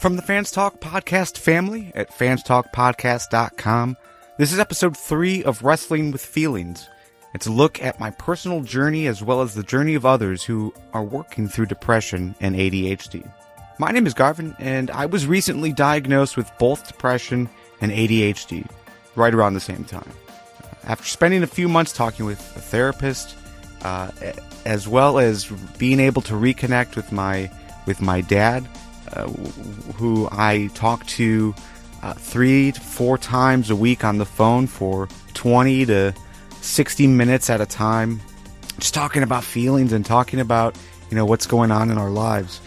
From the Fans Talk Podcast family at fanstalkpodcast.com, this is episode 3 of Wrestling with Feelings. It's a look at my personal journey as well as the journey of others who are working through depression and ADHD. My name is Garvin, and I was recently diagnosed with both depression and ADHD right around the same time. After spending a few months talking with a therapist, as well as being able to reconnect with my dad, who I talk to 3 to 4 times a week on the phone for 20 to 60 minutes at a time, just talking about feelings and talking about, what's going on in our lives.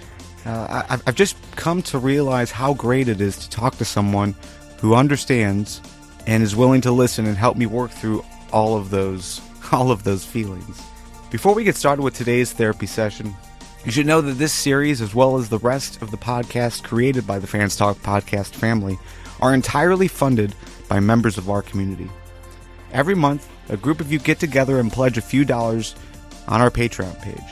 I've just come to realize how great it is to talk to someone who understands and is willing to listen and help me work through all of those feelings. Before we get started with today's therapy session, you should know that this series, as well as the rest of the podcasts created by the Fans Talk Podcast family, are entirely funded by members of our community. Every month, a group of you get together and pledge a few dollars on our Patreon page.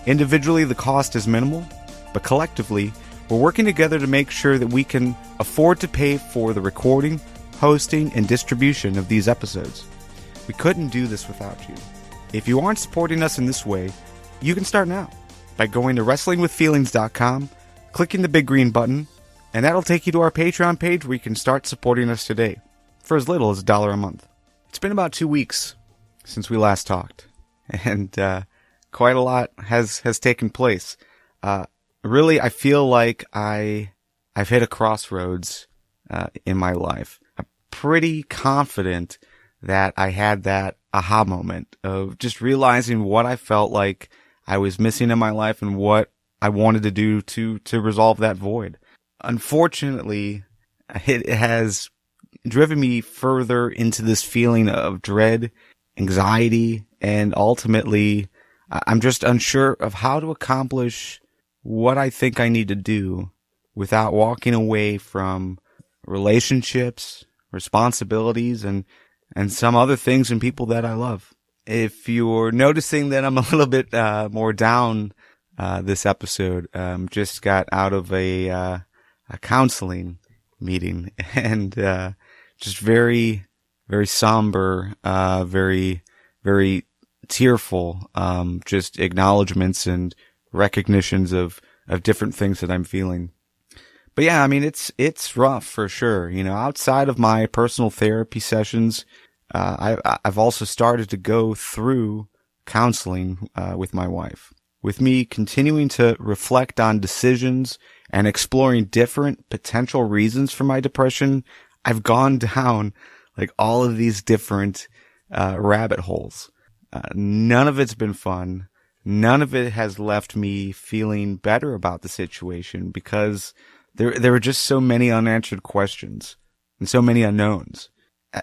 Individually, the cost is minimal, but collectively, we're working together to make sure that we can afford to pay for the recording, hosting, and distribution of these episodes. We couldn't do this without you. If you aren't supporting us in this way, you can start now by going to wrestlingwithfeelings.com, clicking the big green button, and that'll take you to our Patreon page where you can start supporting us today for as little as $1 a month. It's been about 2 weeks since we last talked, and quite a lot has taken place. Really, I feel like I've hit a crossroads in my life. I'm pretty confident that I had that aha moment of just realizing what I felt like I was missing in my life and what I wanted to do to resolve that void. Unfortunately, it has driven me further into this feeling of dread, anxiety, and ultimately, I'm just unsure of how to accomplish what I think I need to do without walking away from relationships, responsibilities, and some other things and people that I love. If you're noticing that I'm a little bit more down this episode, just got out of a counseling meeting and just very, very somber, very, very tearful, just acknowledgments and recognitions of different things that I'm feeling. But yeah, I mean, it's rough for sure. Outside of my personal therapy sessions, I've also started to go through counseling with my wife. With me continuing to reflect on decisions and exploring different potential reasons for my depression, I've gone down like all of these different rabbit holes. None of it's been fun. None of it has left me feeling better about the situation because there were just so many unanswered questions and so many unknowns.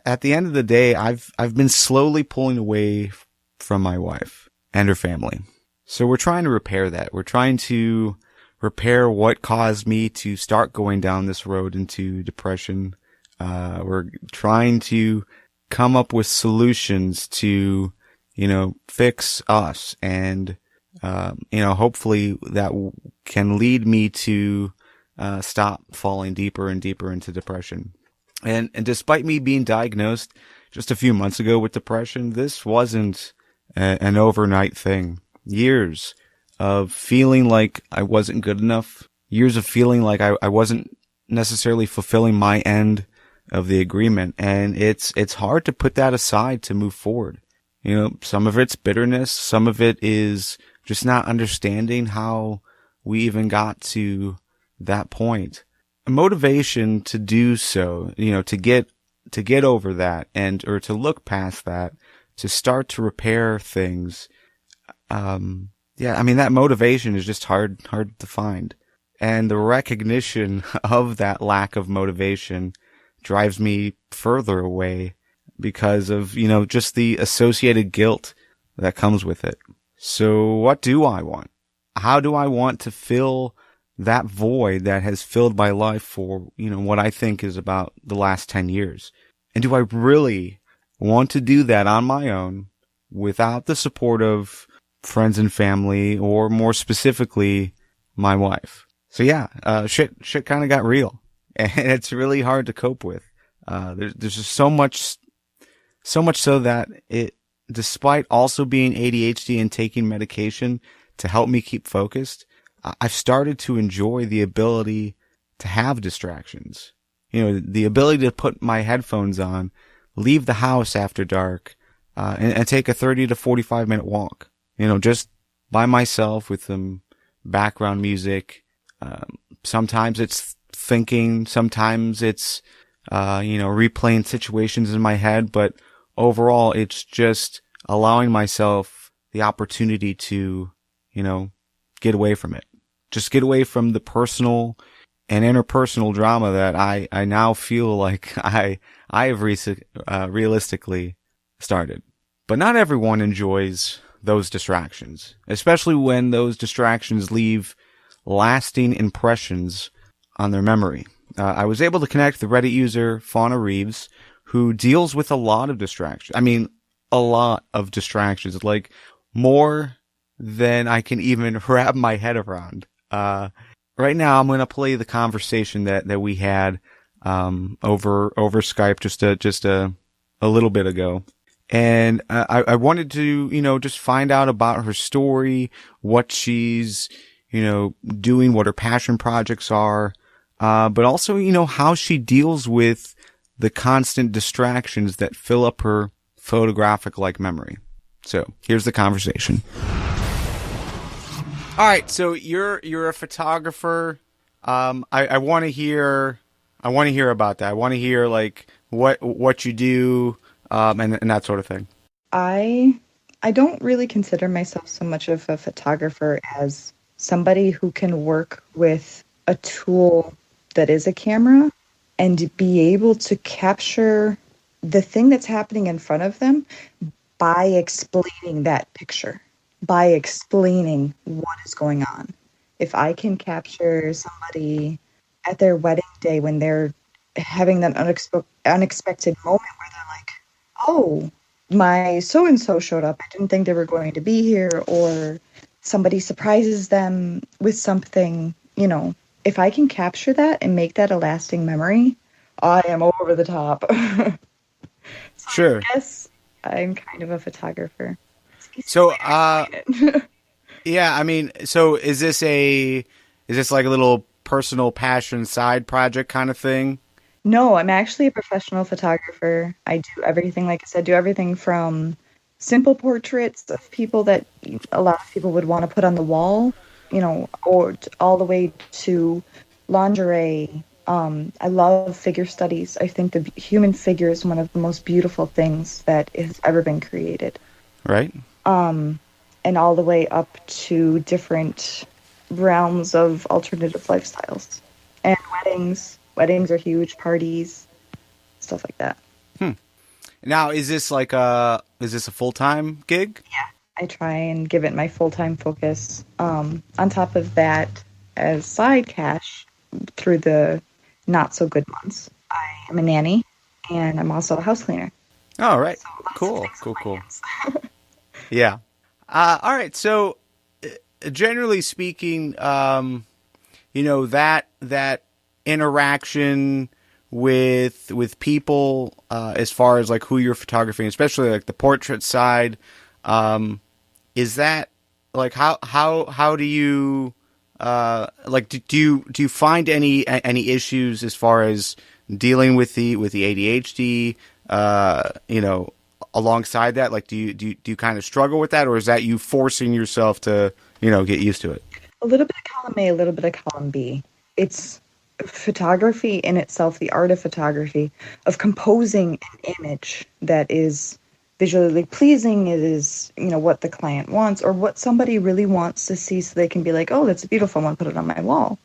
At the end of the day, I've been slowly pulling away from my wife and her family. So we're trying to repair that. We're trying to repair what caused me to start going down this road into depression. We're trying to come up with solutions to, fix us and, hopefully that can lead me to, stop falling deeper and deeper into depression. And despite me being diagnosed just a few months ago with depression, this wasn't an overnight thing. Years of feeling like I wasn't good enough. Years of feeling like I wasn't necessarily fulfilling my end of the agreement. And it's hard to put that aside to move forward. Some of it's bitterness. Some of it is just not understanding how we even got to that point. A motivation to do so, to get over that or to look past that, to start to repair things. That motivation is just hard to find. And the recognition of that lack of motivation drives me further away because of, just the associated guilt that comes with it. So what do I want? How do I want to fill that void that has filled my life for, what I think is about the last 10 years? And do I really want to do that on my own without the support of friends and family, or more specifically, my wife? So yeah, shit kind of got real, and it's really hard to cope with. There's just so much so that despite also being ADHD and taking medication to help me keep focused, I've started to enjoy the ability to have distractions. The ability to put my headphones on, leave the house after dark, and take a 30 to 45-minute walk. Just by myself with some background music. Sometimes it's thinking, sometimes it's, replaying situations in my head, but overall it's just allowing myself the opportunity to, get away from it. Just get away from the personal and interpersonal drama that I now feel like I have realistically started. But not everyone enjoys those distractions, especially when those distractions leave lasting impressions on their memory. I was able to connect the Reddit user Fauna Reeves, who deals with a lot of distractions. I mean, a lot of distractions, like more than I can even wrap my head around. Right now, I'm going to play the conversation that we had over Skype just a little bit ago. And I wanted to, just find out about her story, what she's, doing, what her passion projects are, but also, how she deals with the constant distractions that fill up her photographic-like memory. So here's the conversation. All right, so you're a photographer. I want to hear about that. I want to hear like what you do, and that sort of thing. I don't really consider myself so much of a photographer as somebody who can work with a tool that is a camera and be able to capture the thing that's happening in front of them by explaining that picture, by explaining what is going on. If I can capture somebody at their wedding day when they're having that unexpected moment where they're like, oh, my so-and-so showed up. I didn't think they were going to be here. Or somebody surprises them with something, if I can capture that and make that a lasting memory, I am over the top. So sure. I guess I'm kind of a photographer. So, yeah, I mean, so is this like a little personal passion side project kind of thing? No, I'm actually a professional photographer. I do everything, like I said, do everything from simple portraits of people that a lot of people would want to put on the wall, or all the way to lingerie. I love figure studies. I think the human figure is one of the most beautiful things that has ever been created. Right. And all the way up to different realms of alternative lifestyles and weddings. Weddings are huge, parties, stuff like that. Now, is this a full-time gig? Yeah, I try and give it my full-time focus. On top of that, as side cash through the not-so-good months, I am a nanny, and I'm also a house cleaner. Oh, right. So Cool. Yeah. All right. So, generally speaking, that interaction with people, as far as like who you're photographing, especially like the portrait side, is that like how do you like do you find any issues as far as dealing with the ADHD, alongside that? Like do you kind of struggle with that, or is that you forcing yourself to get used to it? A little bit of column A, a little bit of column B. It's photography in itself, the art of photography, of composing an image that is visually pleasing. It is, what the client wants or what somebody really wants to see so they can be like, oh, that's a beautiful one, put it on my wall.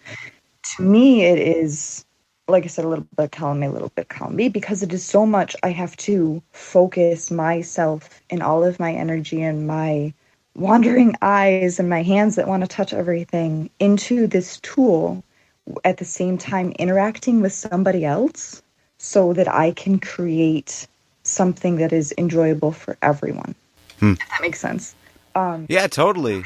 To me, it is, like I said, a little bit of column A, a little bit of column B, because it is so much I have to focus myself and all of my energy and my wandering eyes and my hands that want to touch everything into this tool, at the same time interacting with somebody else so that I can create something that is enjoyable for everyone. If that makes sense. Yeah, totally.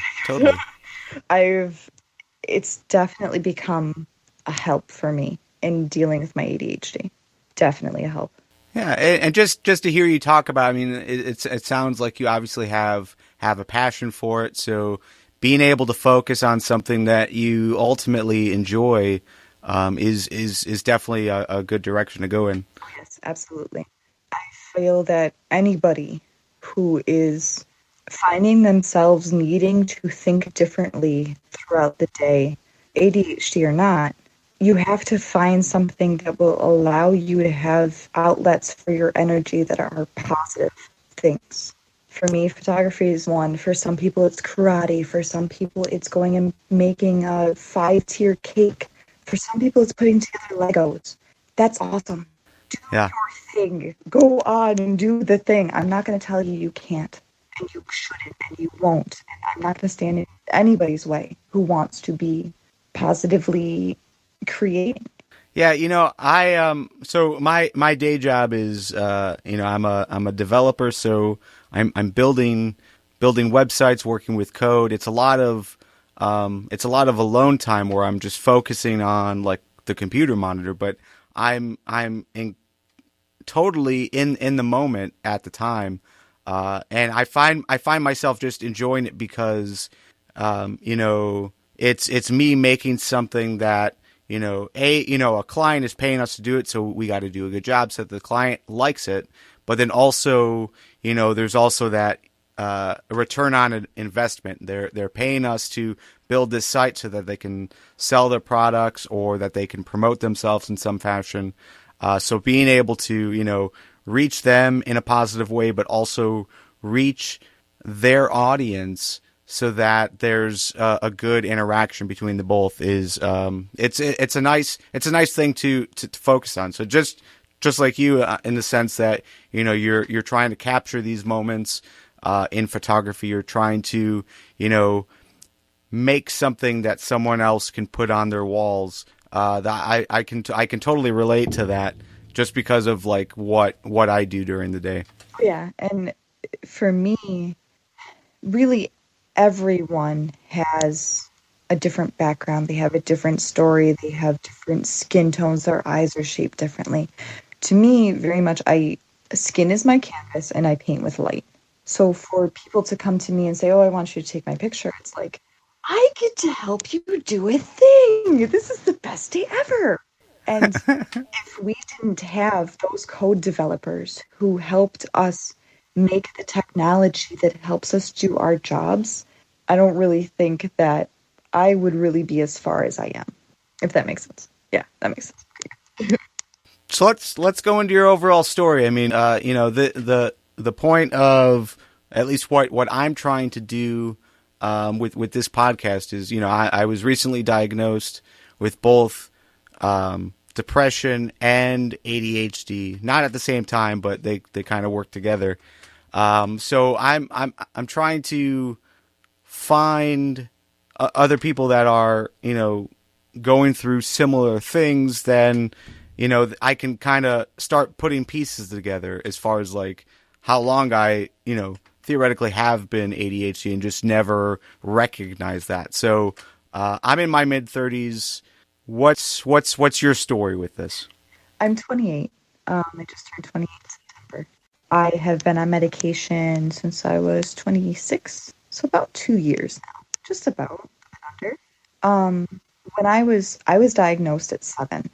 it's definitely become a help for me in dealing with my ADHD. Definitely a help. Yeah, and just to hear you talk about, I mean, it sounds like you obviously have a passion for it. So being able to focus on something that you ultimately enjoy is definitely a good direction to go in. Yes, absolutely. I feel that anybody who is finding themselves needing to think differently throughout the day, ADHD or not, you have to find something that will allow you to have outlets for your energy that are positive things. For me, photography is one. For some people, it's karate. For some people, it's going and making a 5-tier cake. For some people, it's putting together Legos. That's awesome. Do Yeah. your thing. Go on and do the thing. I'm not going to tell you you can't, and you shouldn't, and you won't. And I'm not going to stand in anybody's way who wants to be positively creating. Yeah, so my day job is I'm a developer, so I'm building websites, working with code. It's a lot of alone time where I'm just focusing on like the computer monitor, but totally in the moment at the time, and I find myself just enjoying it because it's me making something that a client is paying us to do it, so we got to do a good job so that the client likes it. But then also, there's also that a return on an investment. They're paying us to build this site so that they can sell their products or that they can promote themselves in some fashion. So being able to reach them in a positive way, but also reach their audience so that there's a good interaction between the both is it's a nice thing to focus on. So just like you, in the sense that you're trying to capture these moments in photography. You're trying to make something that someone else can put on their walls. That I can totally relate to that, just because of like what I do during the day. Yeah, and for me, really everyone has a different background. They have a different story. They have different skin tones. Their eyes are shaped differently. To me, very much, skin is my canvas and I paint with light. So for people to come to me and say, "Oh, I want you to take my picture," it's like, I get to help you do a thing. This is the best day ever. And if we didn't have those code developers who helped us make the technology that helps us do our jobs, I don't really think that I would really be as far as I am, if that makes sense. Yeah, that makes sense. So let's go into your overall story. I mean, the point of at least what I'm trying to do with this podcast is, I was recently diagnosed with both depression and ADHD, not at the same time, but they kind of work together. So I'm trying to find other people that are going through similar things. Then I can kind of start putting pieces together as far as like how long I theoretically have been ADHD and just never recognized that. So I'm in my mid-30s. What's your story with this? I'm 28. I just turned 28 in September. I have been on medication since I was 26, so about 2 years now, just about under. When I was diagnosed at 7,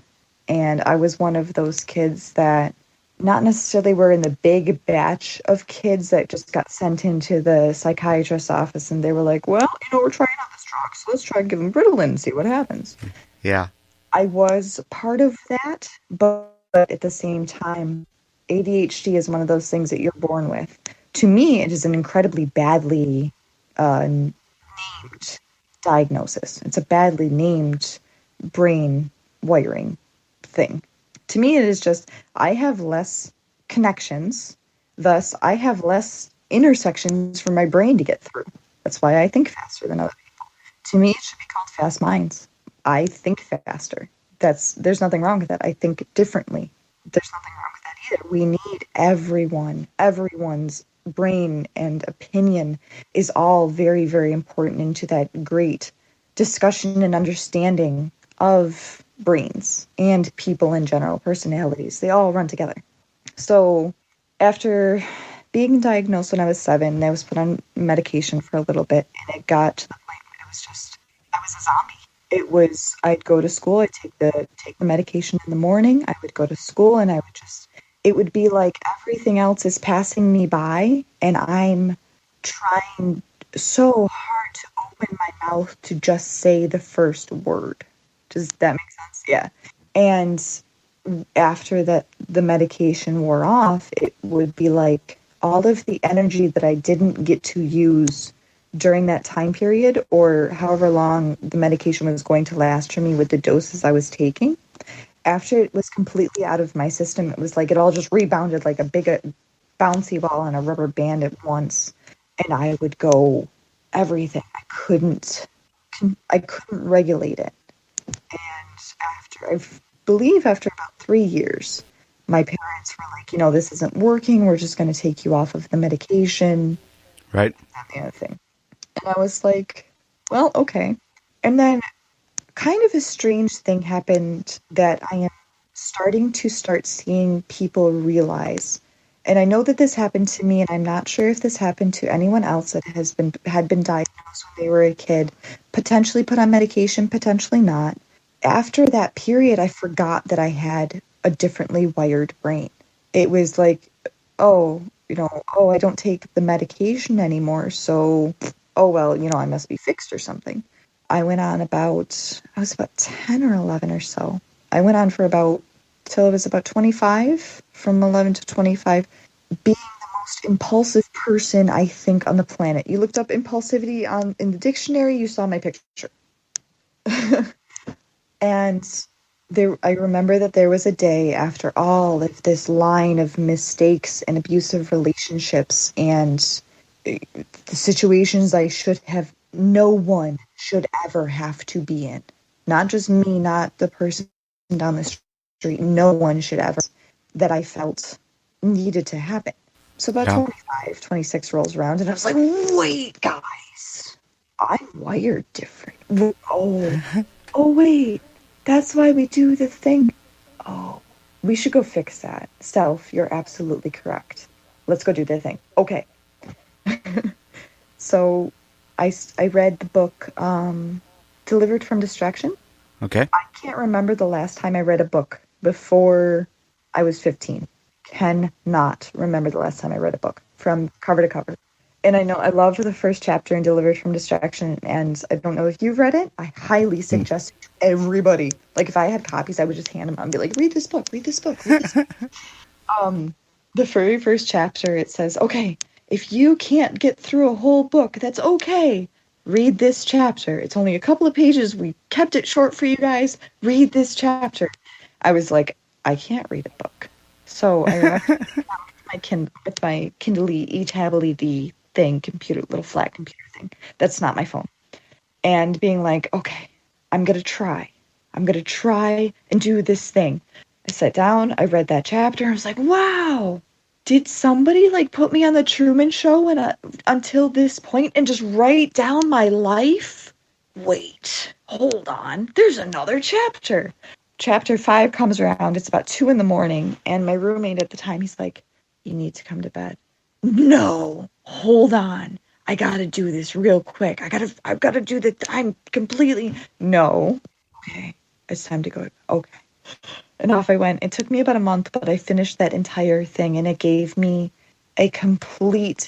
and I was one of those kids that not necessarily were in the big batch of kids that just got sent into the psychiatrist's office and they were like, "Well, we're trying out this drug, so let's try and give them Ritalin and see what happens." Yeah. I was part of that, but at the same time, ADHD is one of those things that you're born with. To me, it is an incredibly badly named diagnosis. It's a badly named brain wiring thing. To me, it is just, I have less connections, thus, I have less intersections for my brain to get through. That's why I think faster than other people. To me, it should be called fast minds. I think faster. There's nothing wrong with that. I think differently. There's nothing wrong with that either. We need everyone's brain and opinion is all very, very important into that great discussion and understanding of brains and people in general, personalities. They all run together. So after being diagnosed when I was 7, I was put on medication for a little bit, and it got to the point where I was a zombie. It was, I'd go to school, I'd take the medication in the morning, I would go to school, and it would be like everything else is passing me by, and I'm trying so hard to open my mouth to just say the first word. Does that make sense? Yeah. And after the medication wore off, it would be like all of the energy that I didn't get to use during that time period, or however long the medication was going to last for me with the doses I was taking. After it was completely out of my system, it was like it all just rebounded like a big bouncy ball on a rubber band at once. And I would go everything. I couldn't regulate it. And I believe after about 3 years, my parents were like, this isn't working. We're just going to take you off of the medication. Right. That kind of thing. And I was like, well, okay. And then kind of a strange thing happened that I am starting to seeing people realize. And I know that this happened to me, and I'm not sure if this happened to anyone else that had been diagnosed when they were a kid, potentially put on medication, potentially not. After that period, I forgot that I had a differently wired brain. It was like, I don't take the medication anymore, so, I must be fixed or something. I went on I was about 10 or 11 or so. I went on till I was about 25, from 11 to 25, being the most impulsive person, I think, on the planet. You looked up impulsivity in the dictionary, you saw my picture. And I remember that there was a day after all of this line of mistakes and abusive relationships and the situations no one should ever have to be in. Not just me, not the person down the street. No one should ever, that I felt needed to happen. So about 25, 26 rolls around, and I was like, wait, guys, I'm wired different. Oh, wait. That's why we do the thing. Oh, we should go fix that. Self, you're absolutely correct. Let's go do the thing. Okay. So I read the book Delivered from Distraction. Okay. I can't remember the last time I read a book before I was 15. Cannot remember the last time I read a book from cover to cover. And I know I loved the first chapter in Delivered from Distraction, and I don't know if you've read it. I highly suggest it to everybody. Like, if I had copies, I would just hand them out and be like, read this book, read this book, read this book. The very first chapter, it says, okay, if you can't get through a whole book, that's okay. Read this chapter. It's only a couple of pages. We kept it short for you guys. Read this chapter. I was like, I can't read a book. So I remember with my Kindle-y, e-tablet-y thing, little flat computer thing. That's not my phone. And being like, okay, I'm going to try and do this thing. I sat down, I read that chapter, I was like, wow, did somebody put me on the Truman Show until this point and just write down my life? Wait, hold on, there's another chapter. Chapter 5 comes around, it's about 2 a.m, and my roommate at the time, he's like, you need to come to bed. No, hold on. I gotta do this real quick. I've gotta do the, I'm completely, no. Okay, it's time to go. Okay. And off I went. It took me about a month, but I finished that entire thing, and it gave me a completely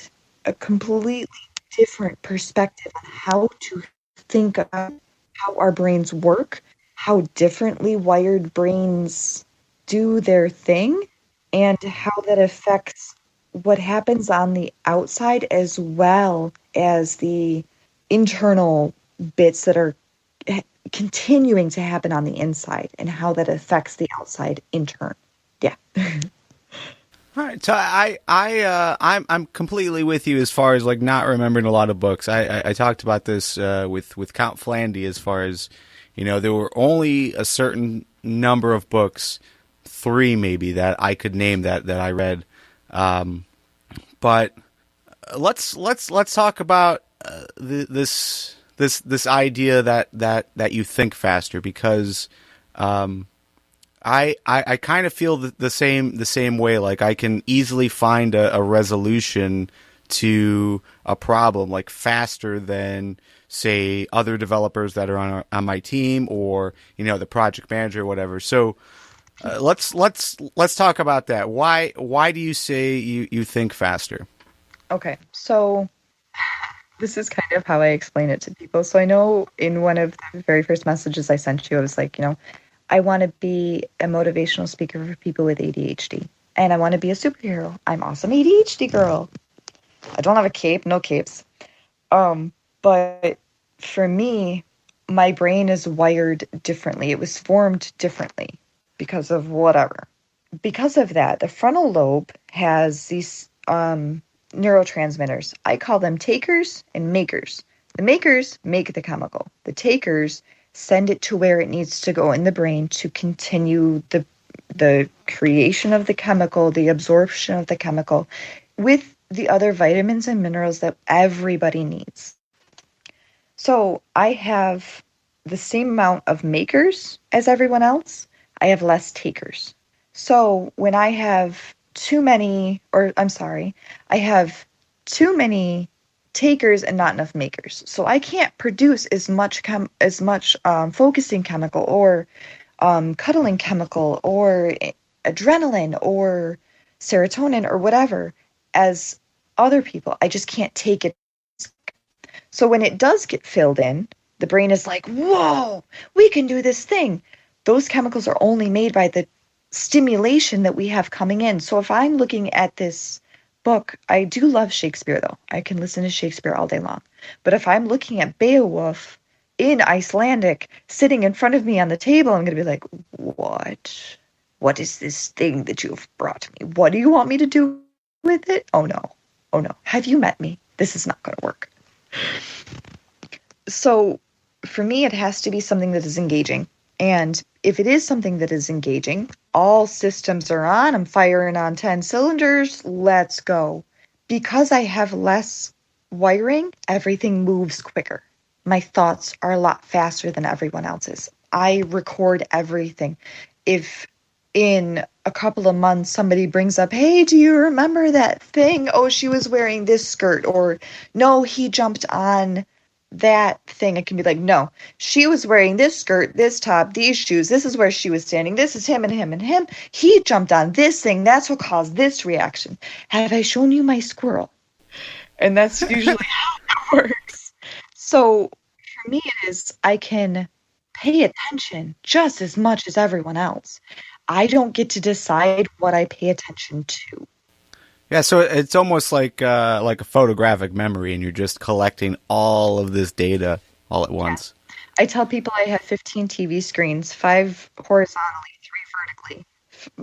different perspective on how to think about how our brains work, how differently wired brains do their thing, and how that affects what happens on the outside as well as the internal bits that are continuing to happen on the inside, and how that affects the outside in turn. Yeah. All right, so I'm completely with you as far as not remembering a lot of books. I talked about this with Count Flandy as far as there were only a certain number of books, 3 maybe, that I could name that I read. But let's talk about this this idea that you think faster, because I kind of feel the same way. Like, I can easily find a resolution to a problem like faster than, say, other developers that are on my team, or the project manager or whatever. So let's talk about that. Why do you say you think faster? Okay, so this is kind of how I explain it to people. So I know in one of the very first messages I sent you, I was like, I want to be a motivational speaker for people with ADHD. And I want to be a superhero. I'm awesome ADHD girl. I don't have a cape, no capes. But for me, my brain is wired differently. It was formed differently because of whatever. Because of that, the frontal lobe has these neurotransmitters. I call them takers and makers. The makers make the chemical. The takers send it to where it needs to go in the brain to continue the creation of the chemical, the absorption of the chemical, with the other vitamins and minerals that everybody needs. So I have the same amount of makers as everyone else. I have less takers. So when I have I have too many takers and not enough makers. So I can't produce as much focusing chemical or cuddling chemical or adrenaline or serotonin or whatever as other people. I just can't take it. So when it does get filled in, the brain is like, whoa, we can do this thing. Those chemicals are only made by the stimulation that we have coming in. So if I'm looking at this book, I do love Shakespeare, though. I can listen to Shakespeare all day long. But if I'm looking at Beowulf in Icelandic sitting in front of me on the table, I'm going to be like, what? What is this thing that you've brought me? What do you want me to do with it? Oh, no. Oh, no. Have you met me? This is not going to work. So for me, it has to be something that is engaging. And if it is something that is engaging, all systems are on. I'm firing on 10 cylinders. Let's go. Because I have less wiring, everything moves quicker. My thoughts are a lot faster than everyone else's. I record everything. If in a couple of months somebody brings up, hey, do you remember that thing? Oh, she was wearing this skirt. Or no, he jumped on that thing. It can be like, no, she was wearing this skirt, this top, these shoes. This is where she was standing. This is him and him and him. He jumped on this thing. That's what caused this reaction. Have I shown you my squirrel? And that's usually how it works. So for me, it is I can pay attention just as much as everyone else. I don't get to decide what I pay attention to. Yeah, so it's almost like a photographic memory, and you're just collecting all of this data all at once. I tell people I have 15 TV screens, 5 horizontally, 3 vertically,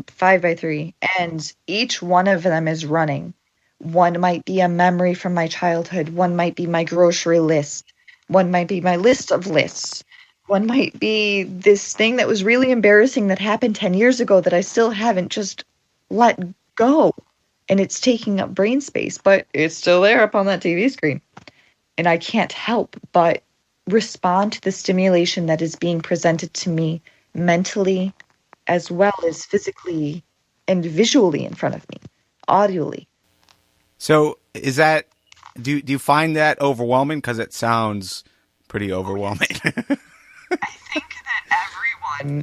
5 by 3, and each one of them is running. One might be a memory from my childhood. One might be my grocery list. One might be my list of lists. One might be this thing that was really embarrassing that happened 10 years ago that I still haven't just let go. And it's taking up brain space, but it's still there up on that TV screen. And I can't help but respond to the stimulation that is being presented to me mentally as well as physically and visually in front of me, audibly. So is that, do you find that overwhelming? Because it sounds pretty overwhelming. I think that everyone,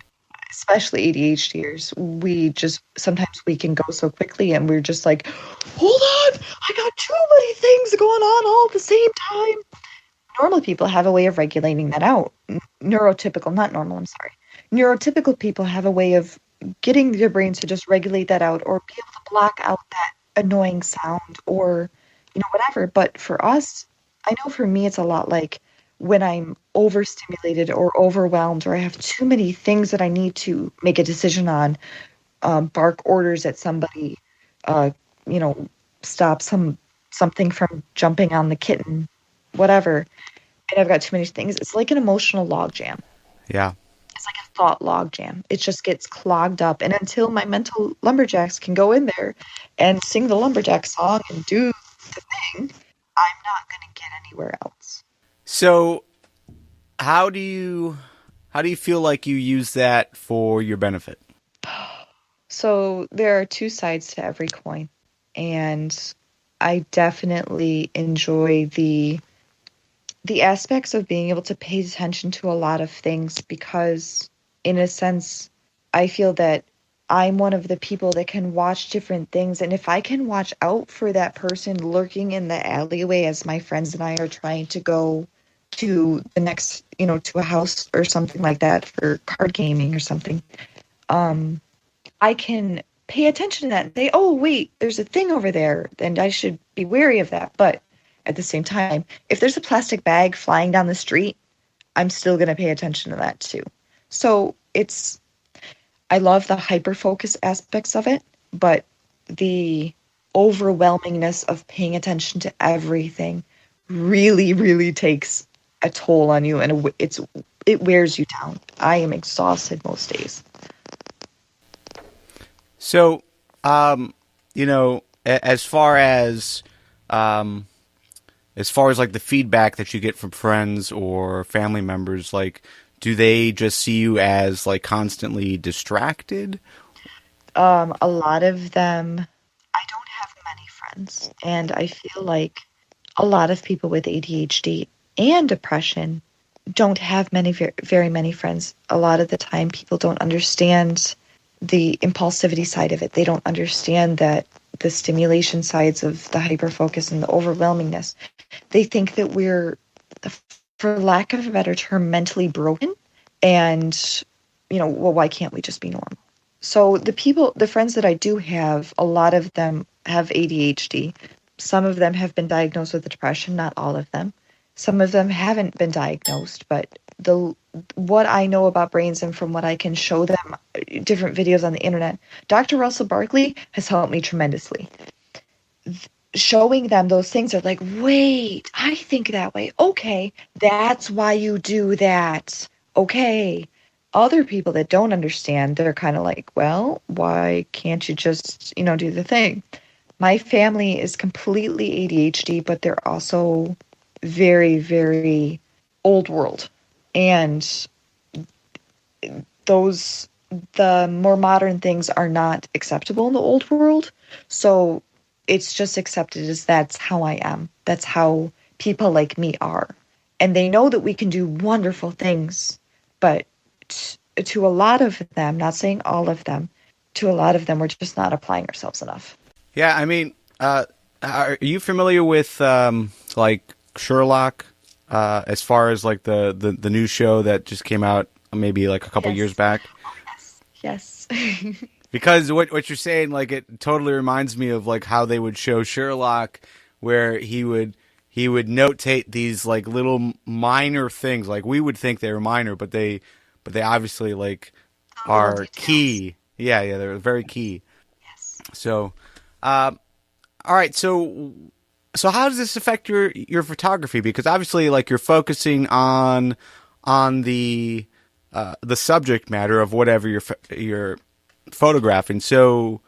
especially ADHDers, sometimes we can go so quickly and we're just like, hold on, I got too many things going on all at the same time. Normal people have a way of regulating that out. Neurotypical people have a way of getting their brains to just regulate that out or be able to block out that annoying sound or, whatever. But for us, I know for me, it's a lot like when I'm overstimulated or overwhelmed or I have too many things that I need to make a decision on, bark orders at somebody, stop something from jumping on the kitten, whatever. And I've got too many things. It's like an emotional logjam. Yeah. It's like a thought logjam. It just gets clogged up. And until my mental lumberjacks can go in there and sing the lumberjack song and do the thing, I'm not going to get anywhere else. So how do you feel like you use that for your benefit? So there are two sides to every coin, and I definitely enjoy the aspects of being able to pay attention to a lot of things because, in a sense, I feel that I'm one of the people that can watch different things. And if I can watch out for that person lurking in the alleyway as my friends and I are trying to go to the next, to a house or something like that for card gaming or something, I can pay attention to that and say, oh, wait, there's a thing over there, and I should be wary of that. But at the same time, if there's a plastic bag flying down the street, I'm still going to pay attention to that too. So I love the hyper focus aspects of it, but the overwhelmingness of paying attention to everything really, really takes a toll on you, and it wears you down. I am exhausted most days. So, as far as like the feedback that you get from friends or family members, like, do they just see you as like constantly distracted? A lot of them, I don't have many friends, and I feel like a lot of people with ADHD and depression don't have very many friends. A lot of the time, people don't understand the impulsivity side of it. They don't understand that the stimulation sides of the hyperfocus and the overwhelmingness. They think that we're, for lack of a better term, mentally broken. And, well, why can't we just be normal? So the friends that I do have, a lot of them have ADHD. Some of them have been diagnosed with depression, not all of them. Some of them haven't been diagnosed, but what I know about brains and from what I can show them, different videos on the internet, Dr. Russell Barkley has helped me tremendously. Showing them those things are like, wait, I think that way. Okay, that's why you do that. Okay. Other people that don't understand, they're kind of like, well, why can't you just, do the thing? My family is completely ADHD, but they're also very, very old world. And the more modern things are not acceptable in the old world. So it's just accepted as that's how I am. That's how people like me are. And they know that we can do wonderful things, but to a lot of them, not saying all of them, to a lot of them, we're just not applying ourselves enough. Yeah, I mean, are you familiar with like Sherlock? As far as like the new show that just came out maybe like a couple years back. Yes. Because what you're saying, like, it totally reminds me of like how they would show Sherlock, where he would notate these like little minor things, like we would think they were minor, but they obviously like are key. Yeah, they're very key. Yes. So, all right, so how does this affect your photography? Because obviously, like, you're focusing on the subject matter of whatever you're photographing. So,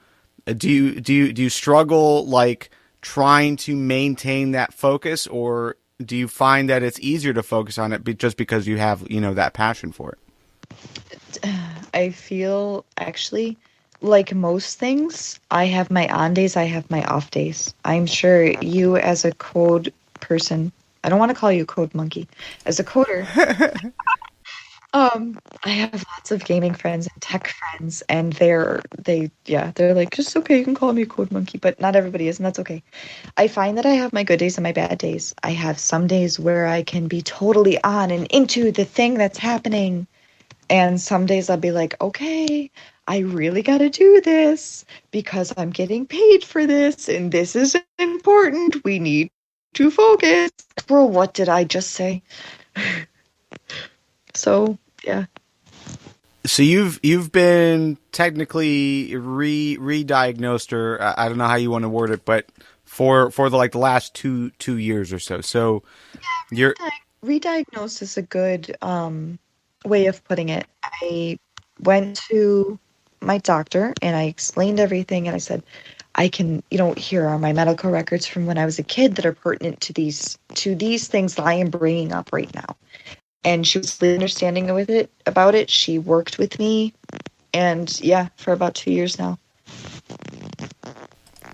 do you struggle like trying to maintain that focus, or do you find that it's easier to focus on it just because you have that passion for it? I feel actually like most things, I have my on days, I have my off days. I'm sure you as a code person, I don't want to call you a code monkey, as a coder, I have lots of gaming friends and tech friends, and they're like, just okay, you can call me a code monkey, but not everybody is, and that's okay. I find that I have my good days and my bad days. I have some days where I can be totally on and into the thing that's happening. And some days I'll be like, okay, I really got to do this because I'm getting paid for this and this is important. We need to focus. Bro, what did I just say? So, yeah. So you've been technically re-diagnosed, or I don't know how you want to word it, but for the last two years or so. So you're re-diagnosed is a good way of putting it. I went to my doctor and I explained everything, and I said, I can, here are my medical records from when I was a kid that are pertinent to these things that I am bringing up right now. and she was really understanding with it about it. She worked with me, and yeah, for about 2 years now.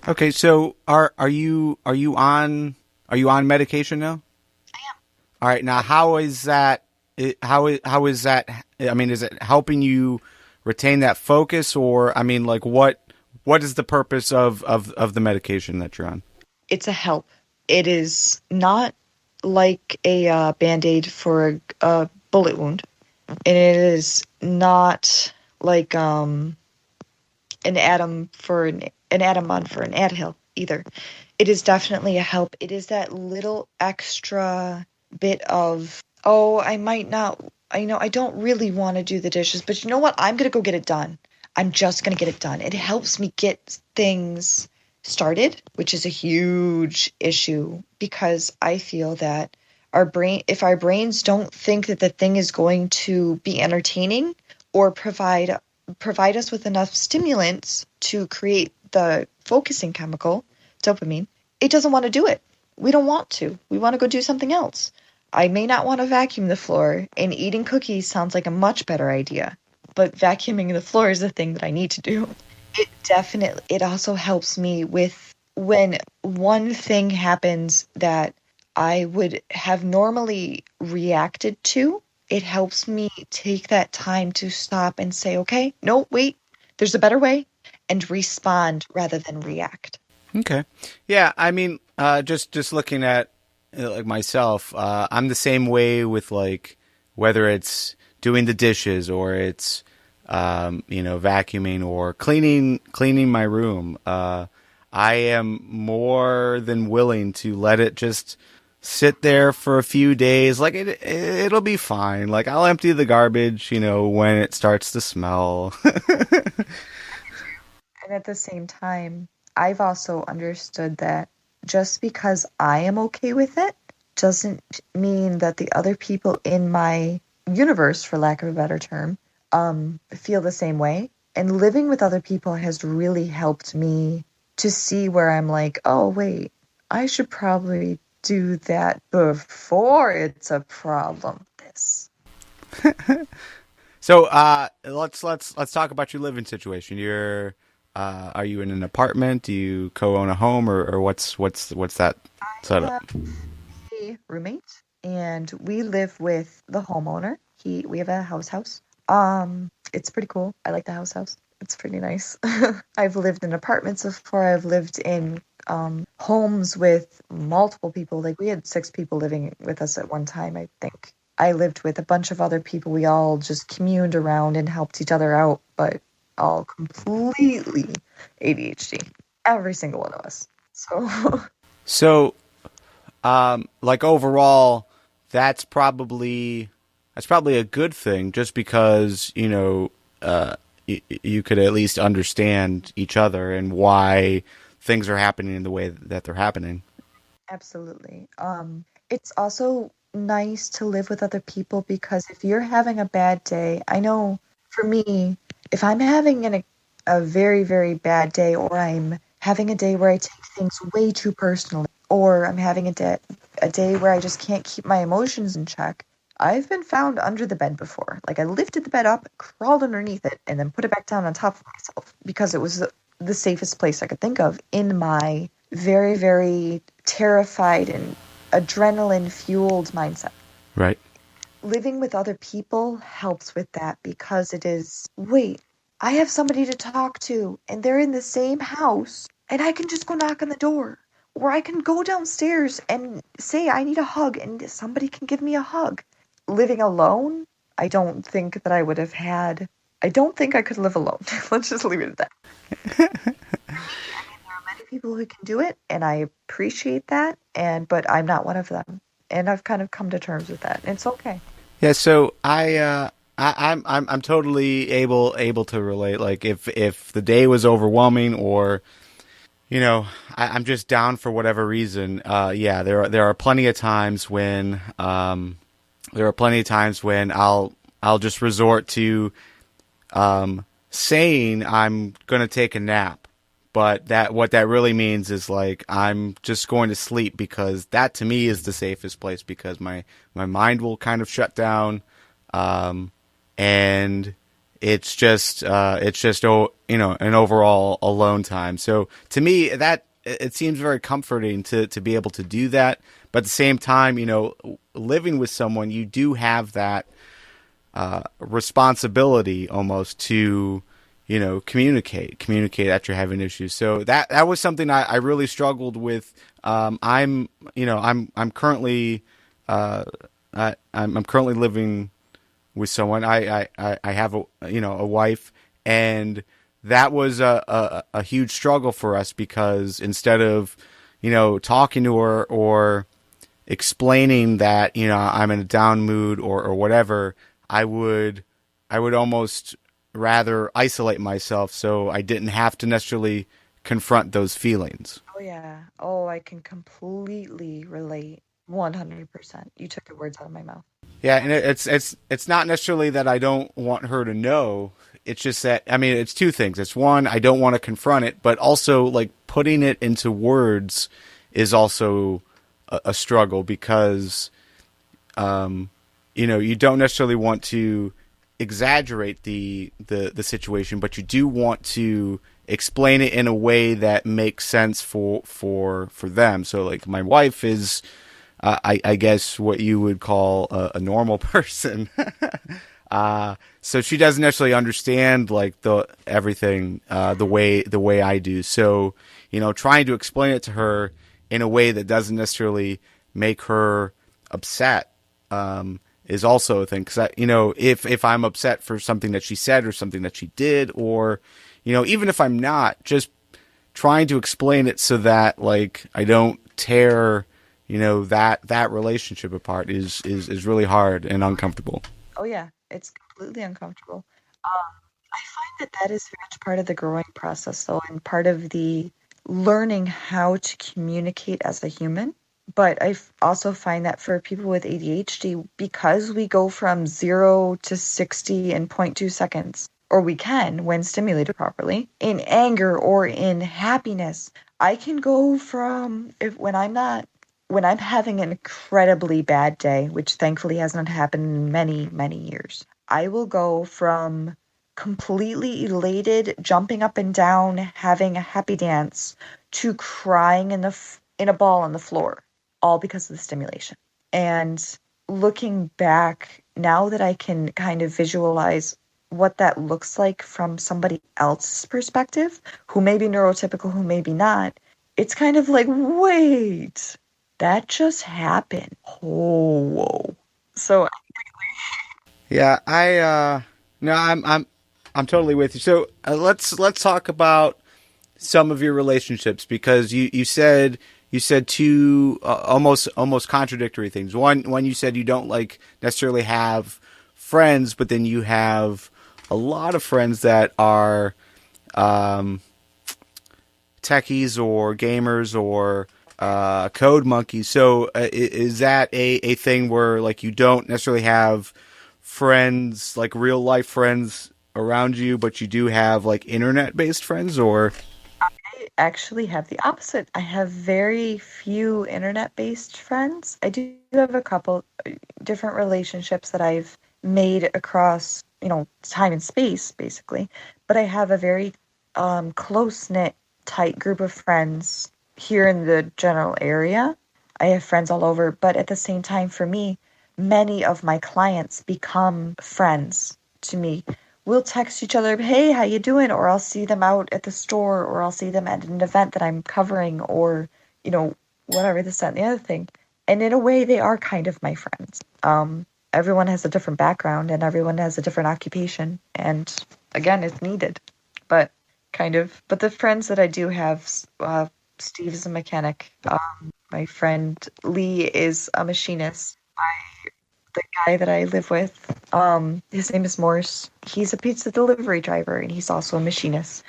Okay, so are you on medication now? All right, now how is that? How is that? I mean, is it helping you retain that focus, or I mean, like what is the purpose of the medication that you're on? It's a help. It is not like a band-aid for a bullet wound, and it is not like an atom for an atom for an anthill either. It is definitely a help. It is that little extra bit of, oh, I might not, I don't really want to do the dishes, but you know what? I'm going to go get it done. I'm just going to get it done. It helps me get things started, which is a huge issue because I feel that if our brains don't think that the thing is going to be entertaining or provide us with enough stimulants to create the focusing chemical, dopamine, it doesn't want to do it. We don't want to. We want to go do something else. I may not want to vacuum the floor, and eating cookies sounds like a much better idea, but vacuuming the floor is the thing that I need to do. It also helps me with when one thing happens that I would have normally reacted to. It helps me take that time to stop and say, okay, no, wait, there's a better way, and respond rather than react. Okay, yeah, I mean, just looking at like myself, I'm the same way with like whether it's doing the dishes or it's vacuuming or cleaning my room. I am more than willing to let it just sit there for a few days. Like it'll be fine. Like I'll empty the garbage, when it starts to smell. And at the same time, I've also understood that just because I am okay with it doesn't mean that the other people in my universe, for lack of a better term, feel the same way. And living with other people has really helped me to see where I'm like, oh, wait, I should probably do that before it's a problem. This. So let's talk about your living situation. Are you in an apartment? Do you co-own a home, or what's that I setup? have a roommate, and we live with the homeowner. We have a house. It's pretty cool. I like the house. It's pretty nice. I've lived in apartments before. I've lived in homes with multiple people. Like we had 6 people living with us at one time, I think. I lived with a bunch of other people. We all just communed around and helped each other out, but all completely ADHD. Every single one of us. So So, like overall, that's probably a good thing, just because you could at least understand each other and why things are happening in the way that they're happening. absolutely. It's also nice to live with other people because if you're having a bad day, I know for me, if I'm having a very, very bad day, or I'm having a day where I take things way too personally, or I'm having a day where I just can't keep my emotions in check, I've been found under the bed before. Like I lifted the bed up, crawled underneath it, and then put it back down on top of myself because it was the safest place I could think of in my very, very terrified and adrenaline fueled mindset. Right. Living with other people helps with that because it is, wait, I have somebody to talk to and they're in the same house and I can just go knock on the door. Or I can go downstairs and say I need a hug and somebody can give me a hug. Living alone, I don't think that I would have had. I don't think I could live alone. Let's just leave it at that. There are many people who can do it, and I appreciate that. But I'm not one of them, and I've kind of come to terms with that. And it's okay. Yeah. So I'm totally able to relate. Like if the day was overwhelming, or I'm just down for whatever reason. Yeah, there are plenty of times when I'll just resort to saying I'm gonna take a nap, But what that really means is like I'm just going to sleep, because that to me is the safest place, because my mind will kind of shut down, and it's just an overall alone time. So to me, that it seems very comforting to be able to do that. But at the same time, living with someone, you do have that responsibility almost to communicate that you're having issues. So that was something I really struggled with. I'm currently I'm currently living with someone. I have a wife, and that was a huge struggle for us, because instead of talking to her or explaining that I'm in a down mood or whatever, I would almost rather isolate myself so I didn't have to necessarily confront those feelings. Oh yeah. Oh, I can completely relate. 100%. You took the words out of my mouth. Yeah, and it's not necessarily that I don't want her to know. It's just that, I mean, it's two things. It's one, I don't want to confront it, but also like putting it into words is also a struggle, because you don't necessarily want to exaggerate the situation, but you do want to explain it in a way that makes sense for them. So like my wife is, I guess what you would call a normal person. So she doesn't necessarily understand like everything the way I do. So trying to explain it to her in a way that doesn't necessarily make her upset is also a thing. Because if I'm upset for something that she said or something that she did, or even if I'm not, just trying to explain it so that like I don't tear that relationship apart is really hard and uncomfortable. Oh yeah, it's completely uncomfortable. I find that is very much part of the growing process, though, and part of the learning how to communicate as a human. But also find that for people with ADHD, because we go from 0 to 60 in 0.2 seconds, or we can when stimulated properly, in anger or in happiness, I can go from, when I'm having an incredibly bad day, which thankfully has not happened in many, many years, I will go from completely elated, jumping up and down, having a happy dance, to crying in a ball on the floor, all because of the stimulation. And looking back, now that I can kind of visualize what that looks like from somebody else's perspective, who may be neurotypical, who may be not, it's kind of like, wait, that just happened. Oh, whoa. So, Yeah, no, I'm totally with you. So let's talk about some of your relationships, because you said two almost contradictory things. One, you said you don't like necessarily have friends, but then you have a lot of friends that are techies or gamers or code monkeys. So is that a thing where like you don't necessarily have friends, like real life friends around you, but you do have like internet based friends? Or I actually have the opposite. I have very few internet-based friends. I do have a couple different relationships that I've made across, time and space, basically. But I have a very close-knit, tight group of friends here in the general area. I have friends all over, but at the same time, for me, many of my clients become friends to me. We'll text each other, hey, how you doing? Or I'll see them out at the store, or I'll see them at an event that I'm covering, or, whatever, this, that, and the other thing. And in a way, they are kind of my friends. Everyone has a different background, and everyone has a different occupation. And again, it's needed. But but the friends that I do have, Steve is a mechanic. My friend Lee is a machinist. The guy that I live with, his name is Morris. He's a pizza delivery driver, and he's also a machinist.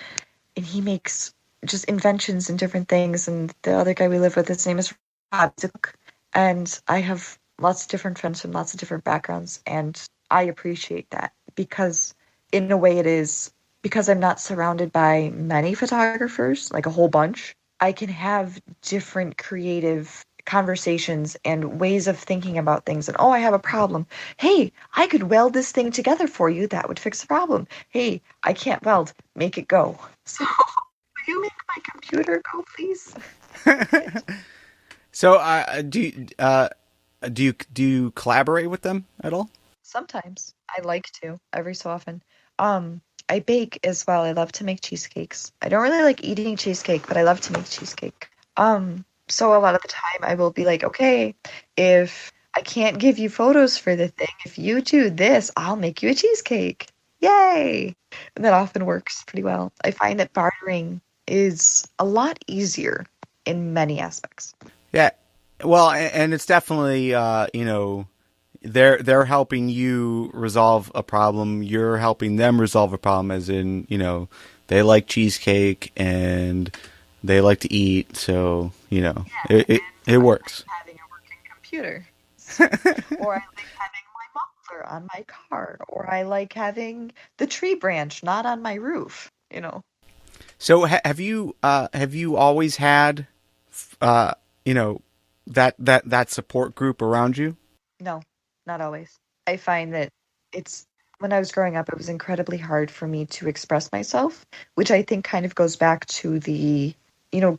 And he makes just inventions and different things. And the other guy we live with, his name is Rob. And I have lots of different friends from lots of different backgrounds, and I appreciate that, because in a way it is because I'm not surrounded by many photographers, like a whole bunch, I can have different creative conversations and ways of thinking about things. And oh, I have a problem. Hey, I could weld this thing together for you. That would fix the problem. Hey, I can't weld. Make it go. So, will you make my computer go, please? So, do you collaborate with them at all? Sometimes I like to, every so often. I bake as well. I love to make cheesecakes. I don't really like eating cheesecake, but I love to make cheesecake. So a lot of the time I will be like, okay, if I can't give you photos for the thing, if you do this, I'll make you a cheesecake. Yay! And that often works pretty well. I find that bartering is a lot easier in many aspects. Yeah. Well, and it's definitely they're helping you resolve a problem. You're helping them resolve a problem, as in, they like cheesecake and they like to eat, so, it works. Having a working computer. Or I like having my muffler on my car. Or I like having the tree branch not on my roof. So have you always had uh, that support group around you? No, not always. I find that it's when I was growing up, it was incredibly hard for me to express myself, which I think kind of goes back to the,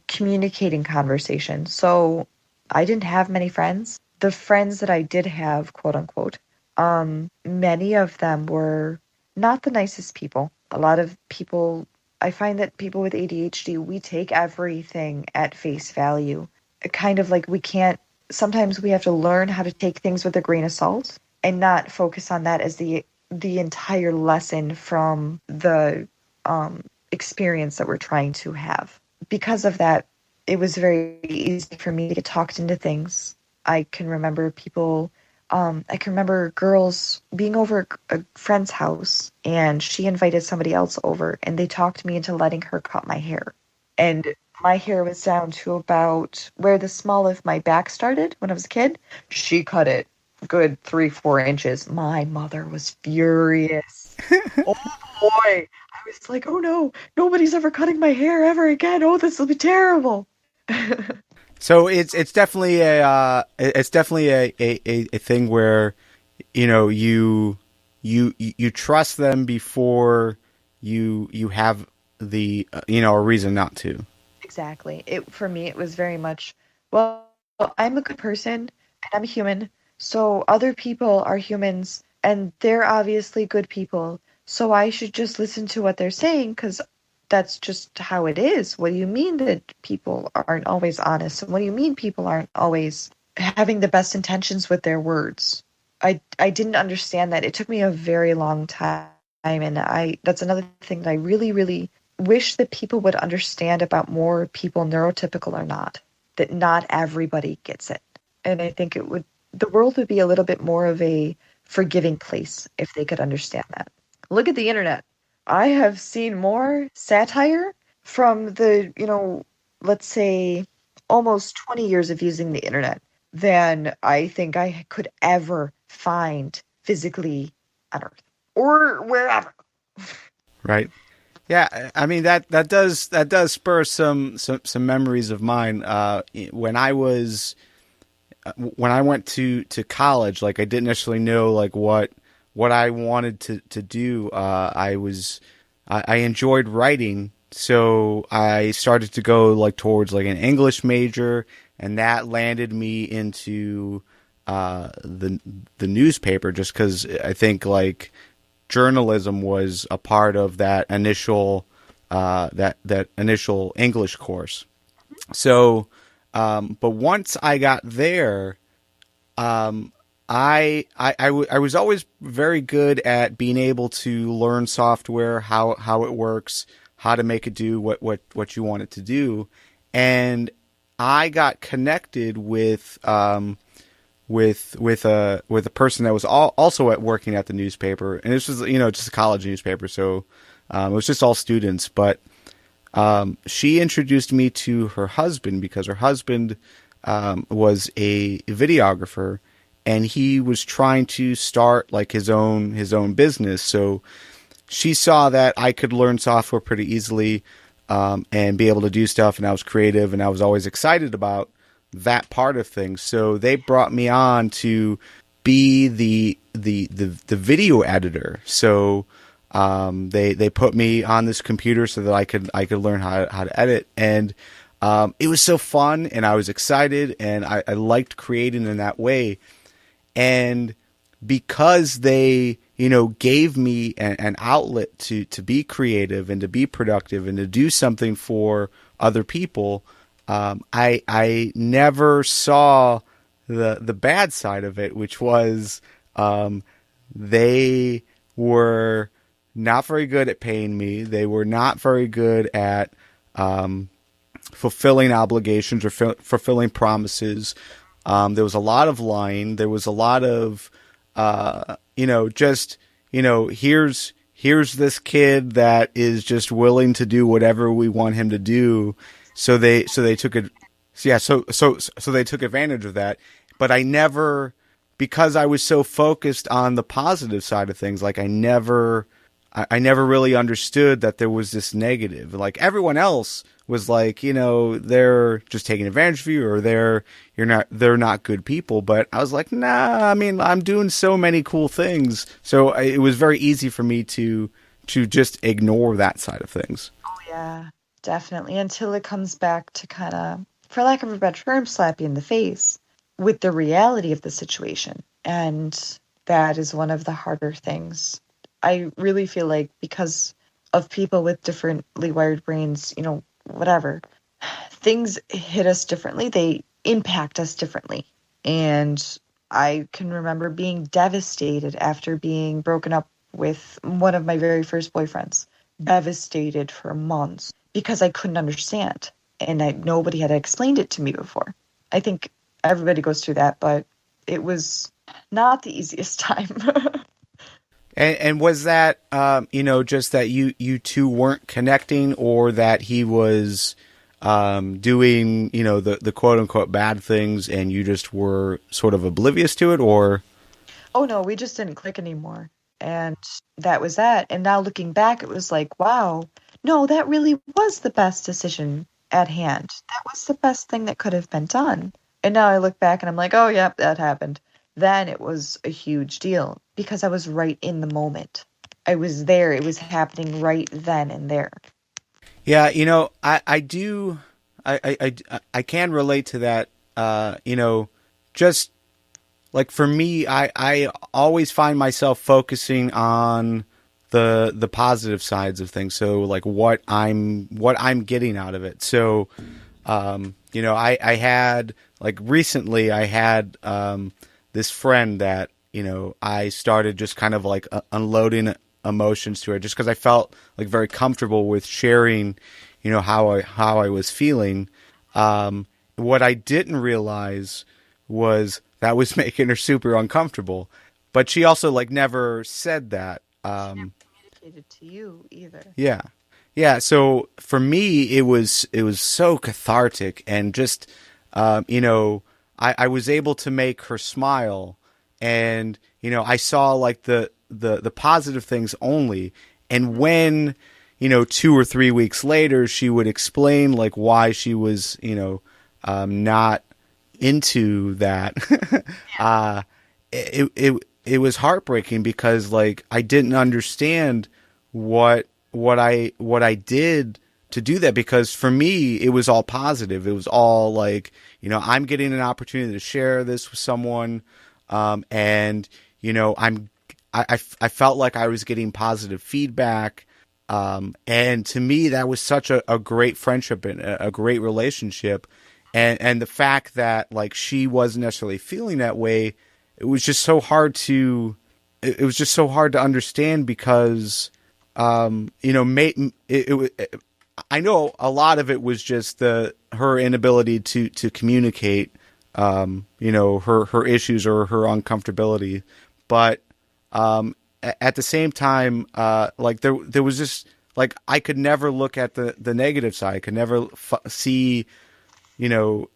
communicating conversation. So I didn't have many friends. The friends that I did have, quote unquote, many of them were not the nicest people. A lot of people, I find that people with ADHD, we take everything at face value. Kind of like we can't, sometimes we have to learn how to take things with a grain of salt and not focus on that as the entire lesson from the experience that we're trying to have. Because of that, it was very easy for me to get talked into things. I can remember girls being over a friend's house and she invited somebody else over and they talked me into letting her cut my hair. And my hair was down to about where the small of my back started when I was a kid. She cut it good 3-4 inches. My mother was furious. Oh boy. I was like, oh no, nobody's ever cutting my hair ever again. Oh, this will be terrible. So it's definitely a thing where you trust them before you have the a reason not to. Exactly. For me it was very much, well, I'm a good person and I'm a human. So other people are humans and they're obviously good people. So I should just listen to what they're saying because that's just how it is. What do you mean that people aren't always honest? And what do you mean people aren't always having the best intentions with their words? I didn't understand that. It took me a very long time. And that's another thing that I really, really wish that people would understand about more people, neurotypical or not, that not everybody gets it. And I think the world would be a little bit more of a forgiving place if they could understand that. Look at the internet. I have seen more satire from the, let's say almost 20 years of using the internet than I think I could ever find physically on Earth or wherever. Right. Yeah, I mean that does spur some memories of mine. When I went to college, like I didn't necessarily know like what I wanted to do. I enjoyed writing, so I started to go like towards like an English major, and that landed me into the newspaper just because I think like journalism was a part of that initial that initial English course. So, but once I got there, I was always very good at being able to learn software, how it works, how to make it do what you want it to do, and I got connected with a person that was also working at the newspaper, and this was just a college newspaper, so it was just all students. But she introduced me to her husband because her husband was a videographer, and he was trying to start like his own business. So she saw that I could learn software pretty easily, and be able to do stuff, and I was creative, and I was always excited about that part of things. So they brought me on to be the video editor. So they put me on this computer so that I could learn how to edit, and it was so fun, and I was excited, and I liked creating in that way. And because they, gave me an outlet to be creative and to be productive and to do something for other people, I never saw the bad side of it, which was they were not very good at paying me. They were not very good at fulfilling obligations or fulfilling promises. There was a lot of lying. There was a lot of, here's this kid that is just willing to do whatever we want him to do. So they took it. So they took advantage of that. But I never, because I was so focused on the positive side of things, like I never really understood that there was this negative. Like everyone else was like, they're just taking advantage of you, or they're not good people. But I was like, nah, I mean, I'm doing so many cool things. So it was very easy for me to just ignore that side of things. Oh yeah, definitely. Until it comes back to kind of, for lack of a better term, slap you in the face with the reality of the situation. And that is one of the harder things. I really feel like because of people with differently wired brains, whatever, things hit us differently. They impact us differently. And I can remember being devastated after being broken up with one of my very first boyfriends. Devastated for months because I couldn't understand. And nobody had explained it to me before. I think everybody goes through that, but it was not the easiest time. And was that, just that you two weren't connecting, or that he was doing, the quote unquote bad things and you just were sort of oblivious to it, or? Oh no, we just didn't click anymore. And that was that. And now looking back, it was like, wow, no, that really was the best decision at hand. That was the best thing that could have been done. And now I look back and I'm like, oh, yep, that happened. Then it was a huge deal because I was right in the moment. I was there. It was happening right then and there. Yeah, I do. I can relate to that. Just like for me, I always find myself focusing on the positive sides of things. So like what I'm getting out of it. So, I had like recently I had this friend that, I started just kind of like unloading emotions to her just because I felt like very comfortable with sharing, how I was feeling. What I didn't realize was that was making her super uncomfortable, but she also like never said that. She never communicated to you either. Yeah. Yeah. So for me, it was so cathartic, and just, I was able to make her smile, and, I saw like the positive things only. And when, 2 or 3 weeks later, she would explain like why she was, not into that. It was heartbreaking because like I didn't understand what I did to do that, because for me it was all positive. It was all like, I'm getting an opportunity to share this with someone, and I felt like I was getting positive feedback, and to me that was such a great friendship and a great relationship, and the fact that like she wasn't necessarily feeling that way, it was just so hard to understand, because I know a lot of it was just her inability to communicate, her issues or her uncomfortability. But at the same time, like there was just like I could never look at the negative side. I could never see,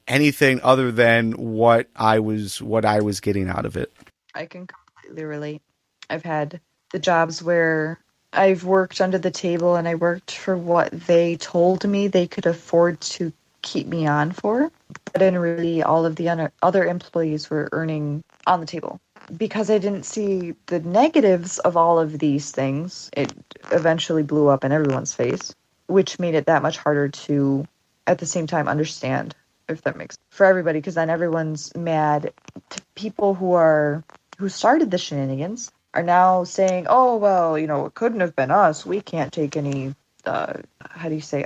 anything other than what I was getting out of it. I can completely relate. I've had the jobs where I've worked under the table and I worked for what they told me they could afford to keep me on for. But in really, all of the other employees were earning on the table. Because I didn't see the negatives of all of these things, it eventually blew up in everyone's face, which made it that much harder to, at the same time, understand, if that makes sense, for everybody, because then everyone's mad. People who started the shenanigans are now saying, oh, well, it couldn't have been us. We can't take any, how do you say,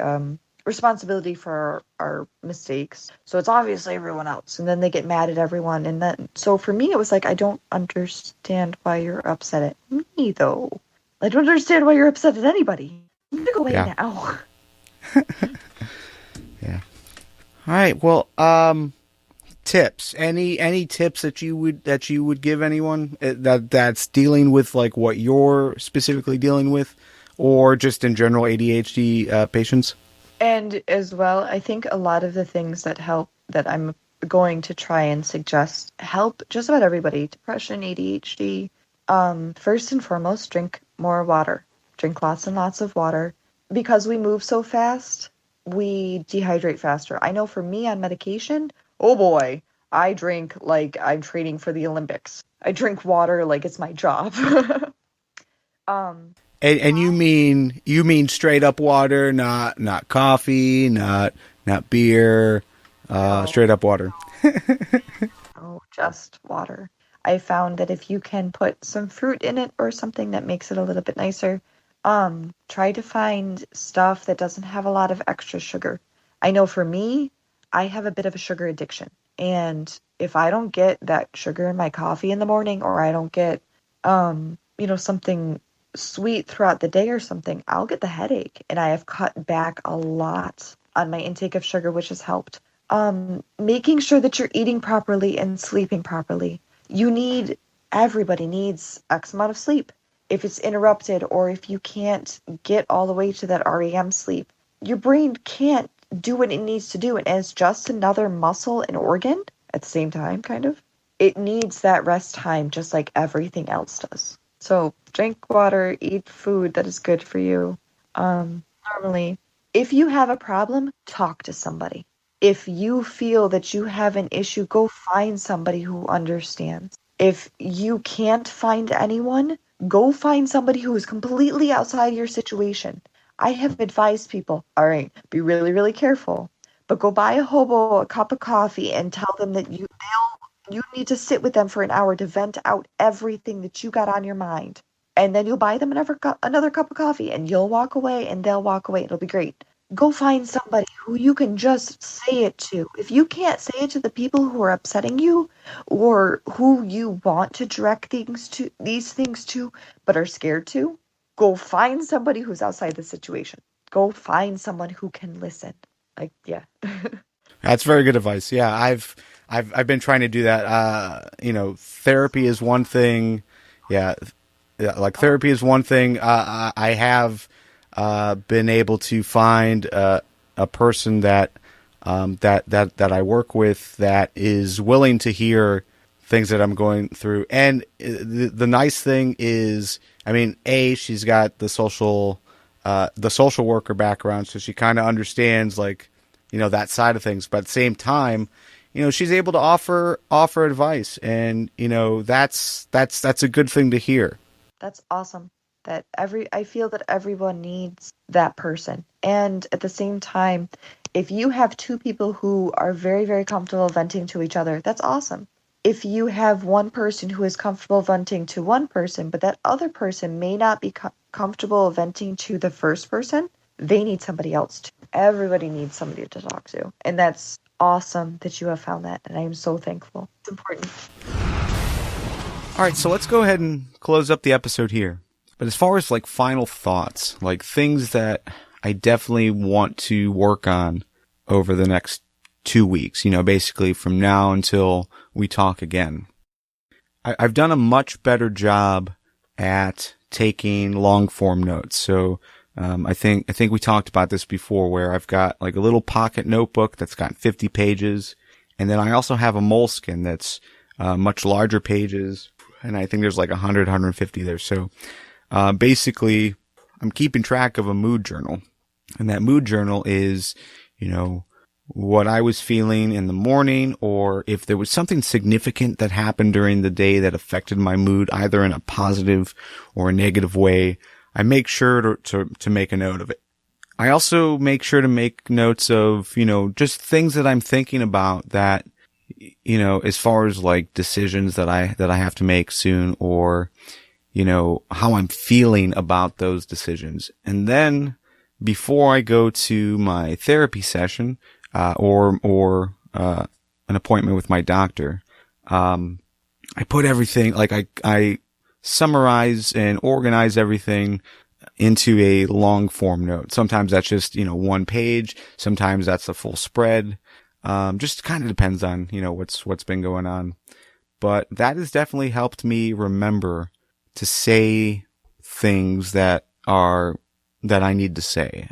responsibility for our mistakes. So it's obviously everyone else. And then they get mad at everyone. And then, so for me, it was like, I don't understand why you're upset at me, though. I don't understand why you're upset at anybody. I'm going to go away now. Yeah. All right. Well, tips. Any tips that you would give anyone that's dealing with like what you're specifically dealing with, or just in general ADHD patients? And as well, I think a lot of the things that help that I'm going to try and suggest help just about everybody. Depression, ADHD. First and foremost, drink more water. Drink lots and lots of water. Because we move so fast, we dehydrate faster. I know for me on medication, oh boy, I drink like I'm training for the Olympics. I drink water like it's my job. And you mean straight up water, not coffee, not beer, straight up water. Oh, just water. I found that if you can put some fruit in it or something that makes it a little bit nicer, try to find stuff that doesn't have a lot of extra sugar. I know for me, I have a bit of a sugar addiction. And if I don't get that sugar in my coffee in the morning, or I don't get, something sweet throughout the day or something, I'll get the headache. And I have cut back a lot on my intake of sugar, which has helped. Making sure that you're eating properly and sleeping properly. Everybody needs X amount of sleep. If it's interrupted, or if you can't get all the way to that REM sleep, your brain can't do what it needs to do. And it's just another muscle and organ at the same time, kind of. It needs that rest time just like everything else does. So drink water, eat food that is good for you. Normally, if you have a problem, talk to somebody. If you feel that you have an issue, go find somebody who understands. If you can't find anyone, go find somebody who is completely outside your situation. I have advised people, all right, be really, really careful, but go buy a hobo a cup of coffee and tell them that you need to sit with them for an hour to vent out everything that you got on your mind. And then you'll buy them another cup of coffee, and you'll walk away and they'll walk away. It'll be great. Go find somebody who you can just say it to. If you can't say it to the people who are upsetting you, or who you want to direct these things to, but are scared to, go find somebody who's outside the situation. Go find someone who can listen. Yeah. That's very good advice. Yeah, I've been trying to do that. Therapy is one thing. Yeah, like therapy is one thing. I have been able to find a person that I work with that is willing to hear things that I'm going through. And the nice thing is, she's got the social worker background, so she kind of understands that side of things. But at the same time, she's able to offer advice, and that's a good thing to hear. That's awesome. I feel that everyone needs that person. And at the same time, if you have two people who are very, very comfortable venting to each other, that's awesome. If you have one person who is comfortable venting to one person, but that other person may not be comfortable venting to the first person, they need somebody else too. Everybody needs somebody to talk to. And that's awesome that you have found that. And I am so thankful. It's important. All right, so let's go ahead and close up the episode here. But as far as final thoughts, things that I definitely want to work on over the next 2 weeks, basically from now until we talk again. I've done a much better job at taking long form notes. So, I think we talked about this before, where I've got a little pocket notebook that's got 50 pages. And then I also have a Moleskine that's, much larger pages. And I think there's 100, 150 there. So, basically I'm keeping track of a mood journal. And that mood journal is, what I was feeling in the morning, or if there was something significant that happened during the day that affected my mood, either in a positive or a negative way, I make sure to make a note of it. I also make sure to make notes of, just things that I'm thinking about that, as far as like decisions that I have to make soon, or, how I'm feeling about those decisions. And then before I go to my therapy session, or an appointment with my doctor, I put everything, like I summarize and organize everything into a long form note. Sometimes that's just, one page. Sometimes that's a full spread. Just kind of depends on, what's been going on. But that has definitely helped me remember to say things that I need to say,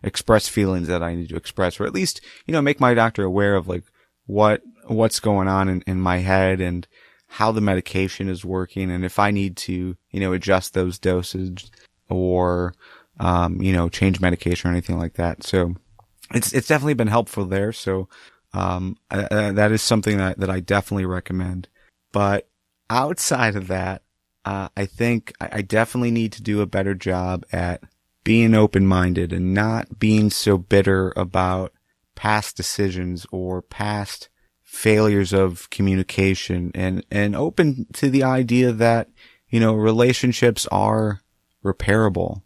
express feelings that I need to express, or at least, make my doctor aware of like what's going on in my head and how the medication is working, and if I need to, adjust those doses or, change medication or anything like that. So it's definitely been helpful there. So, that is something that I definitely recommend. But outside of that, I think I definitely need to do a better job at being open-minded and not being so bitter about past decisions or past failures of communication, and open to the idea that, relationships are repairable.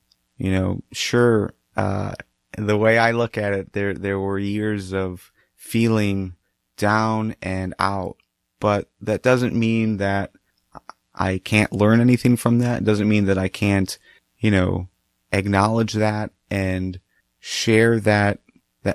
Sure, the way I look at it, there were years of feeling down and out, but that doesn't mean that I can't learn anything from that. It doesn't mean that I can't, acknowledge that and share that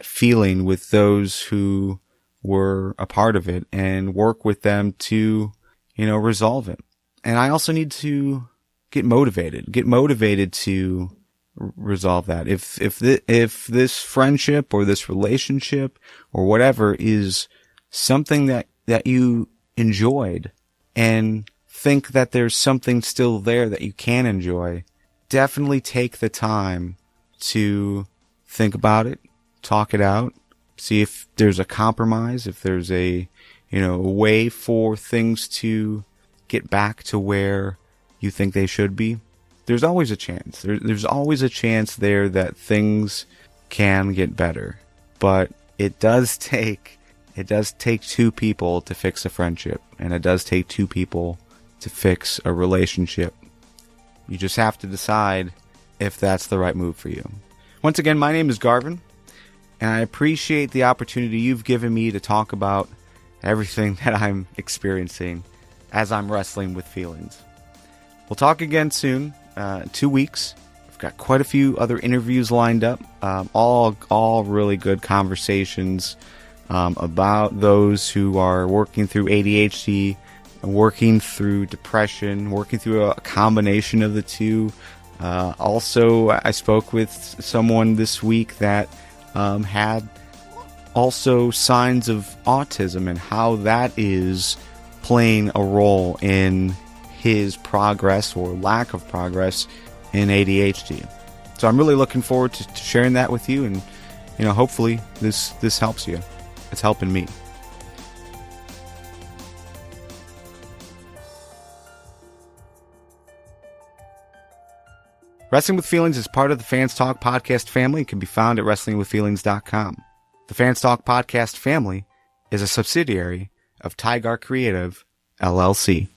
feeling with those who were a part of it and work with them to, resolve it. And I also need to get motivated to resolve that. If this friendship or this relationship or whatever is something that you enjoyed and think that there's something still there that you can enjoy, definitely take the time to think about it, talk it out, see if there's a compromise, if there's a way for things to get back to where you think they should be. There's always a chance. There's always a chance there that things can get better. But it does take two people to fix a friendship, and it does take two people to fix a relationship. You just have to decide if that's the right move for you. Once again, my name is Garvin, and I appreciate the opportunity you've given me to talk about everything that I'm experiencing as I'm wrestling with feelings. We'll talk again soon, 2 weeks. I've got quite a few other interviews lined up, all really good conversations about those who are working through ADHD, working through depression, working through a combination of the two. Also, I spoke with someone this week that had also signs of autism and how that is playing a role in his progress or lack of progress in ADHD. So I'm really looking forward to sharing that with you, and hopefully this helps you. It's helping me. Wrestling with Feelings is part of the Fans Talk podcast family and can be found at wrestlingwithfeelings.com. The Fans Talk podcast family is a subsidiary of Tigar Creative, LLC.